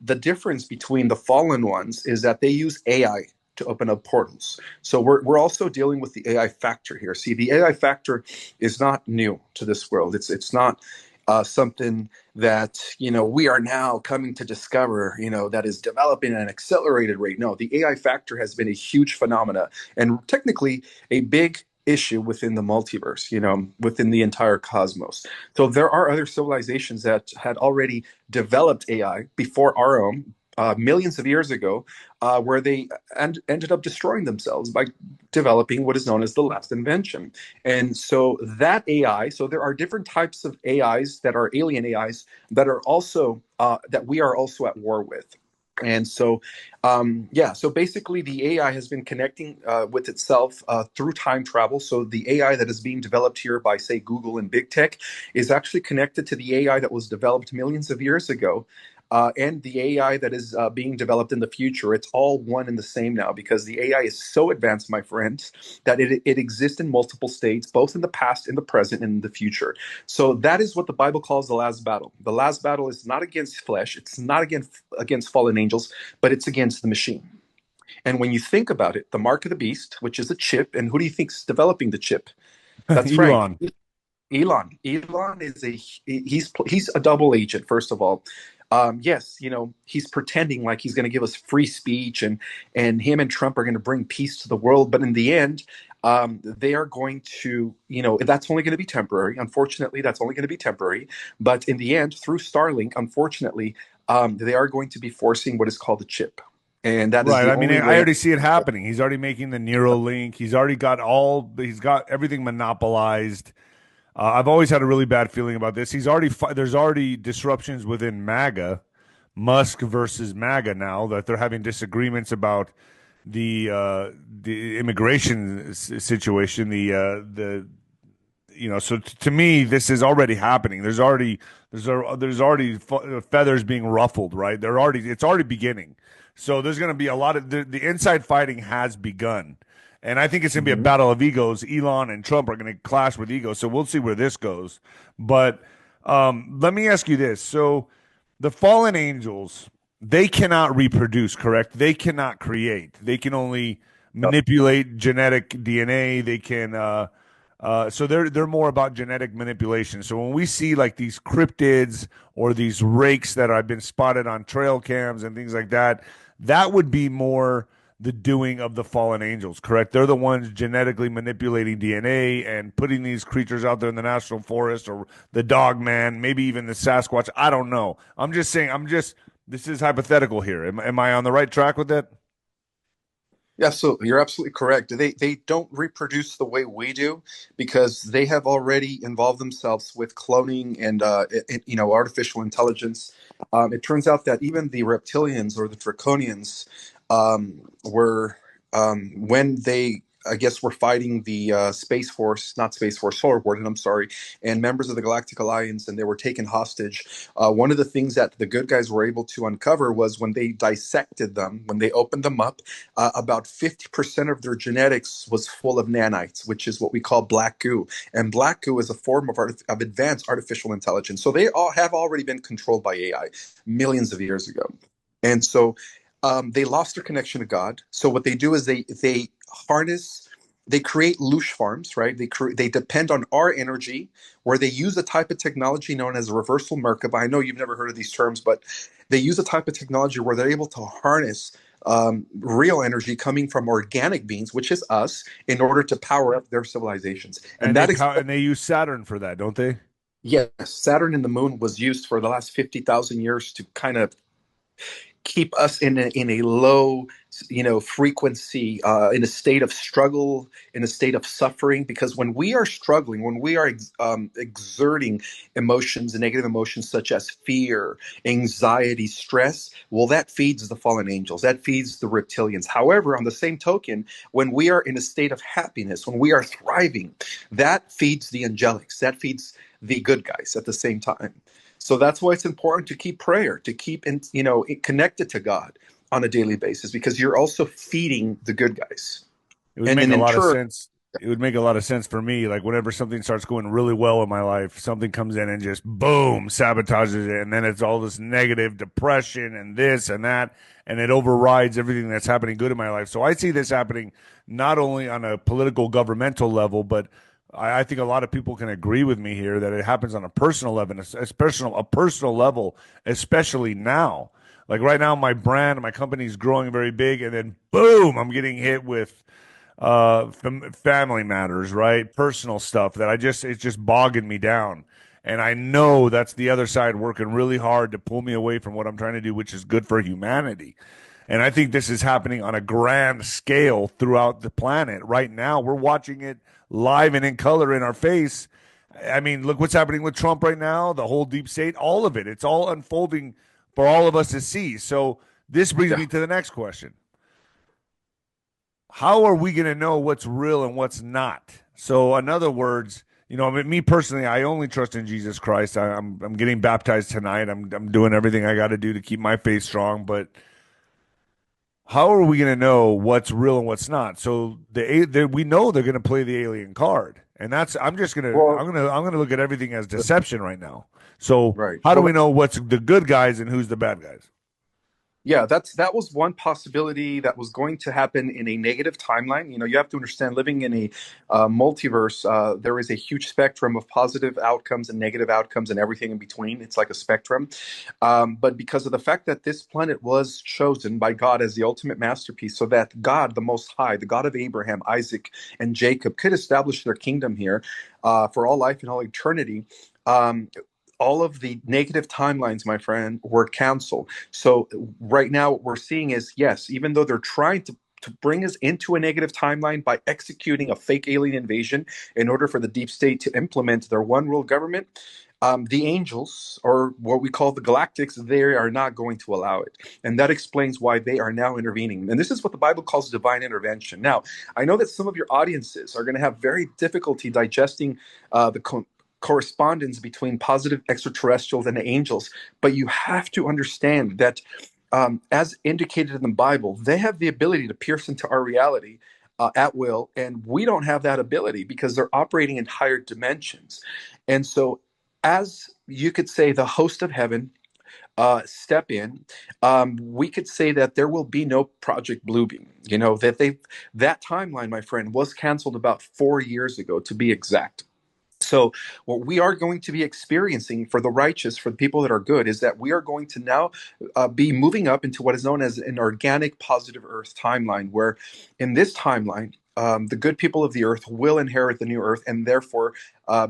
the difference between the fallen ones is that they use AI to open up portals. So we're also dealing with the AI factor here. See, the AI factor is not new to this world. It's not something that we are now coming to discover, that is developing at an accelerated rate. No, the AI factor has been a huge phenomena and technically a big issue within the multiverse, within the entire cosmos. So there are other civilizations that had already developed AI before our own, millions of years ago, where they ended up destroying themselves by developing what is known as the last invention. And so that AI, so there are different types of AIs that are alien AIs that are also that we are also at war with. And so, yeah, so basically the AI has been connecting with itself through time travel. So the AI that is being developed here by, say, Google and big tech is actually connected to the AI that was developed millions of years ago. And the AI that is being developed in the future, it's all one and the same now because the AI is so advanced, my friends, that it exists in multiple states, both in the past, in the present, and in the future. So that is what the Bible calls the last battle. The last battle is not against flesh, it's not against fallen angels, but it's against the machine. And when you think about it, the mark of the beast, which is a chip, and who do you think's developing the chip? That's right. Elon. Elon is he's a double agent. First of all, yes, he's pretending like he's going to give us free speech, and him and Trump are going to bring peace to the world. But in the end, they are going to, that's only going to be temporary. Unfortunately, that's only going to be temporary. But in the end, through Starlink, unfortunately, they are going to be forcing what is called a chip, and that is Right. the I mean, only I way. already see it happening. He's already making the Neuralink. He's got everything monopolized. I've always had a really bad feeling about this. There's already disruptions within MAGA, Musk versus MAGA now that they're having disagreements about the immigration situation. So to me, this is already happening. There's already feathers being ruffled, right? It's already beginning. So there's going to be a lot of the inside fighting has begun. And I think it's going to be a Mhm. battle of egos. Elon and Trump are going to clash with egos. So we'll see where this goes. But let me ask you this. So the fallen angels, they cannot reproduce, correct? They cannot create. They can only manipulate genetic DNA. So they're more about genetic manipulation. So when we see like these cryptids or these rakes that have been spotted on trail cams and things like that, that would be more the doing of the fallen angels, correct? They're the ones genetically manipulating DNA and putting these creatures out there in the national forest or the dog man, maybe even the Sasquatch. I don't know. I'm just saying, this is hypothetical here. Am I on the right track with that? Yeah, so you're absolutely correct. They don't reproduce the way we do because they have already involved themselves with cloning and artificial intelligence. It turns out that even the reptilians or the draconians were when they, I guess, were fighting the Space Force, not Space Force, Solar Warden, I'm sorry, and members of the Galactic Alliance, and they were taken hostage. One of the things that the good guys were able to uncover was when they dissected them, when they opened them up, about 50% of their genetics was full of nanites, which is what we call black goo. And black goo is a form of advanced artificial intelligence. So they all have already been controlled by AI millions of years ago. And so they lost their connection to God. So what they do is they harness, they create loosh farms, right? They depend on our energy, where they use a type of technology known as reversal Merkaba. I know you've never heard of these terms, but they use a type of technology where they're able to harness real energy coming from organic beings, which is us, in order to power up their civilizations. And And they use Saturn for that, don't they? yes, Saturn and the moon was used for the last 50,000 years to kind of keep us in a low frequency, in a state of struggle, in a state of suffering, because when we are struggling, when we are exerting emotions and negative emotions such as fear, anxiety, stress, well, that feeds the fallen angels, that feeds the reptilians. However, on the same token, when we are in a state of happiness, when we are thriving, that feeds the angelics, that feeds the good guys at the same time. So that's why it's important to keep prayer, to keep connected to God on a daily basis, because you're also feeding the good guys, It would and make a in lot of turn, sense. it would make a lot of sense for me. Like whenever something starts going really well in my life, something comes in and just boom, sabotages it. And then it's all this negative depression and this and that. And it overrides everything that's happening good in my life. So I see this happening not only on a political, governmental level, but I think a lot of people can agree with me here that it happens on a personal level, a personal level, especially now. Like right now, my brand, my company's growing very big, and then boom, I'm getting hit with family matters, right? Personal stuff that it's just bogging me down. And I know that's the other side working really hard to pull me away from what I'm trying to do, which is good for humanity. And I think this is happening on a grand scale throughout the planet. Right now, we're watching it live and in color in our face. I mean, look what's happening with Trump right now, the whole deep state, all of it. It's all unfolding for all of us to see. So this brings Yeah. me to the next question. How are we going to know what's real and what's not? So, in other words, I mean, me personally, I only trust in Jesus Christ. I'm getting baptized tonight. I'm doing everything I got to do to keep my faith strong. But how are we going to know what's real and what's not? So we know they're going to play the alien card, and that's Well, I'm gonna look at everything as deception right now. So right. how do Well, we know what's the good guys and who's the bad guys? yeah, that was one possibility that was going to happen in a negative timeline. You have to understand, living in a multiverse, there is a huge spectrum of positive outcomes and negative outcomes and everything in between. It's like a spectrum. But because of the fact that this planet was chosen by God as the ultimate masterpiece, so that God, the Most High, the God of Abraham, Isaac, and Jacob, could establish their kingdom here for all life and all eternity. Um, all of the negative timelines, my friend, were canceled. So right now, what we're seeing is, yes, even though they're trying to bring us into a negative timeline by executing a fake alien invasion in order for the deep state to implement their one world government, the angels, or what we call the galactics, they are not going to allow it. And that explains why they are now intervening. And this is what the Bible calls divine intervention. Now, I know that some of your audiences are going to have very difficulty digesting the correspondence between positive extraterrestrials and the angels, but you have to understand that, as indicated in the Bible, they have the ability to pierce into our reality at will, and we don't have that ability because they're operating in higher dimensions. And so, as you could say, the host of heaven step in, we could say that there will be no Project Bluebeam. That timeline, my friend, was canceled about 4 years ago, to be exact. So, what we are going to be experiencing for the righteous, for the people that are good, is that we are going to now be moving up into what is known as an organic positive Earth timeline, where in this timeline, the good people of the earth will inherit the new earth and therefore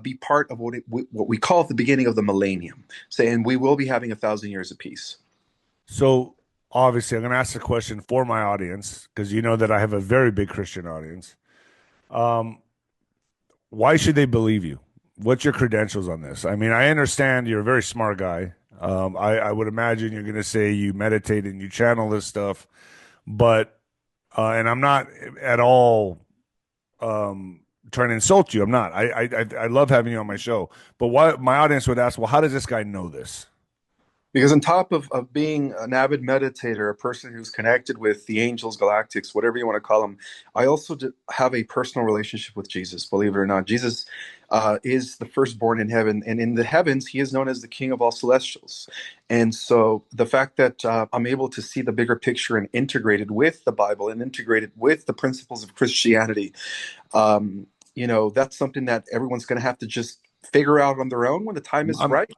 be part of what we call the beginning of the millennium. Saying we will be having 1,000 years of peace. So obviously, I'm going to ask a question for my audience because you know that I have a very big Christian audience. Um, why should they believe you? What's your credentials on this? I mean, I understand you're a very smart guy. I would imagine you're going to say you meditate and you channel this stuff, but and I'm not at all trying to insult you. I'm not. I love having you on my show, but why my audience would ask, well, how does this guy know this? Because on top of being an avid meditator, a person who's connected with the angels, galactics, whatever you want to call them, I also have a personal relationship with Jesus, believe it or not. Jesus is the firstborn in heaven, and in the heavens, he is known as the King of all celestials. And so the fact that I'm able to see the bigger picture and integrated with the Bible and integrated with the principles of Christianity, that's something that everyone's going to have to just figure out on their own when the time is I'm right.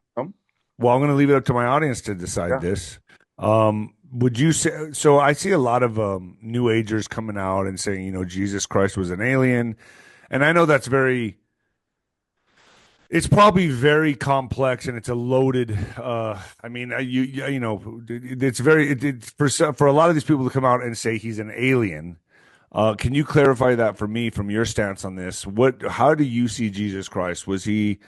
Well, I'm going to leave it up to my audience to decide Yeah. this. Would you say so? I see a lot of New Agers coming out and saying, Jesus Christ was an alien, and I know that's it's probably very complex and it's a loaded. I mean, it's for a lot of these people to come out and say he's an alien. Can you clarify that for me from your stance on this? How do you see Jesus Christ? Was he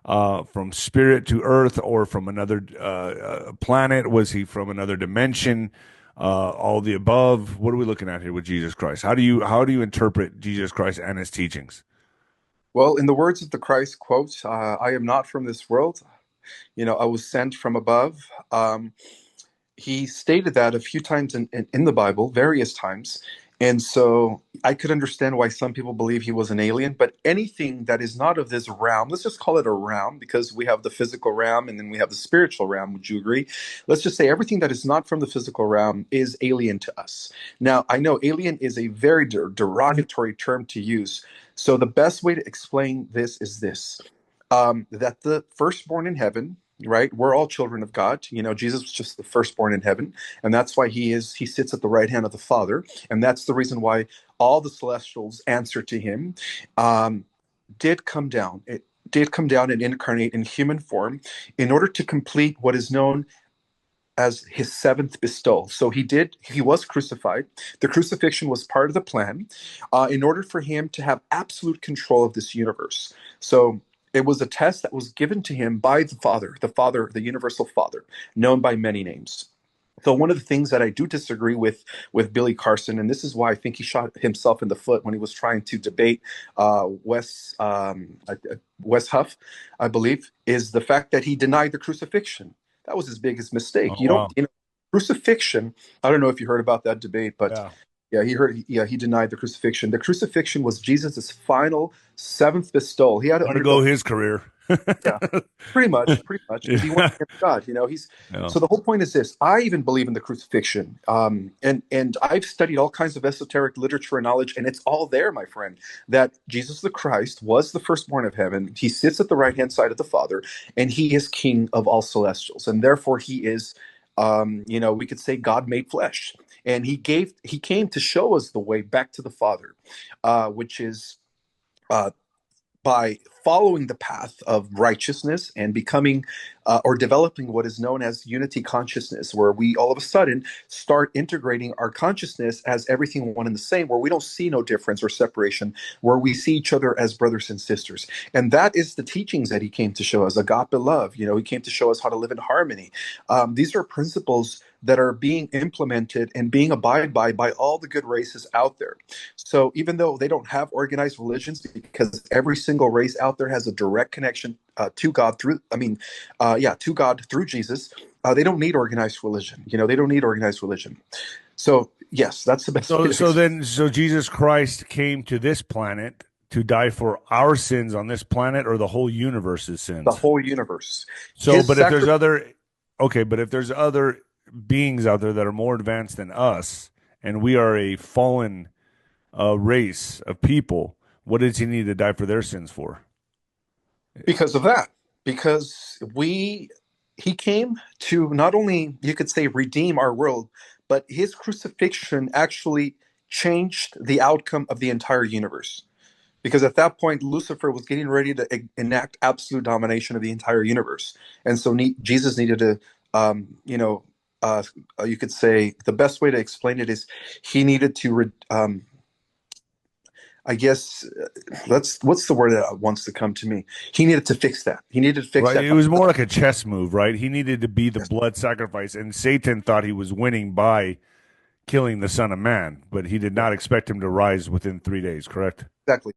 from spirit to earth or from another planet? Was he from another dimension? All the above. What are we looking at here with Jesus Christ? How do you interpret Jesus Christ and his teachings? Well, in the words of the Christ quote, I am not from this world. I was sent from above. He stated that a few times in the Bible, various times. And so I could understand why some people believe he was an alien, but anything that is not of this realm, let's just call it a realm because we have the physical realm and then we have the spiritual realm. Would you agree? Let's just say everything that is not from the physical realm is alien to us. Now, I know alien is a very derogatory term to use. So the best way to explain this is this, that the firstborn in heaven, right? We're all children of God. You know, Jesus was just the firstborn in heaven, and that's why he sits at the right hand of the Father, and that's the reason why all the celestials answer to him. Um, did come down. It did come down and incarnate in human form in order to complete what is known as his seventh bestowal. So he was crucified. The crucifixion was part of the plan in order for him to have absolute control of this universe. So it was a test that was given to him by the Father, the universal Father, known by many names. So one of the things that I do disagree with Billy Carson, and this is why I think he shot himself in the foot when he was trying to debate Wes Huff, I believe, is the fact that he denied the crucifixion. That was his biggest mistake. Oh wow. Crucifixion. I don't know if you heard about that debate, but Yeah. yeah, he heard. Yeah, he denied the crucifixion. The crucifixion was Jesus's final seventh bestowal. He had to Way to go undergo. his career. Yeah, pretty much, because he went Yeah. against God. You know, he's Yeah. so the whole point is this. I even believe in the crucifixion, and I've studied all kinds of esoteric literature and knowledge, and it's all there, my friend. That Jesus the Christ was the firstborn of heaven. He sits at the right hand side of the Father, and he is King of all celestials, and therefore he is, we could say God made flesh, and he came to show us the way back to the Father, which is. By following the path of righteousness and becoming or developing what is known as unity consciousness, where we all of a sudden start integrating our consciousness as everything one and the same, where we don't see no difference or separation, where we see each other as brothers and sisters. And that is the teachings that he came to show us, agape love. You know, he came to show us how to live in harmony. These are principles that are being implemented and being abided by all the good races out there. So even though they don't have organized religions, because every single race out there has a direct connection to God to God through Jesus, they don't need organized religion. You know, they don't need organized religion. So yes, that's the best way So to so explain then so Jesus Christ came to this planet to die for our sins on this planet or the whole universe's the sins. whole universe. So His but if there's sacrifice, other okay, but if there's other beings out there that are more advanced than us and we are a fallen race of people, what does he need to die for their sins for? because of that, because he came to not only, you could say, redeem our world, but his crucifixion actually changed the outcome of the entire universe. Because at that point, Lucifer was getting ready to enact absolute domination of the entire universe, and so Jesus needed to, uh, you could say the best way to explain it is he needed to, I guess, let's what's the word that wants to come to me? He needed to fix that. He needed to fix Right? that. It was more like a chess move, right? He needed to be the Yes, blood sacrifice, and Satan thought he was winning by killing the Son of Man, but he did yeah, not expect him to rise within 3 days, correct? exactly.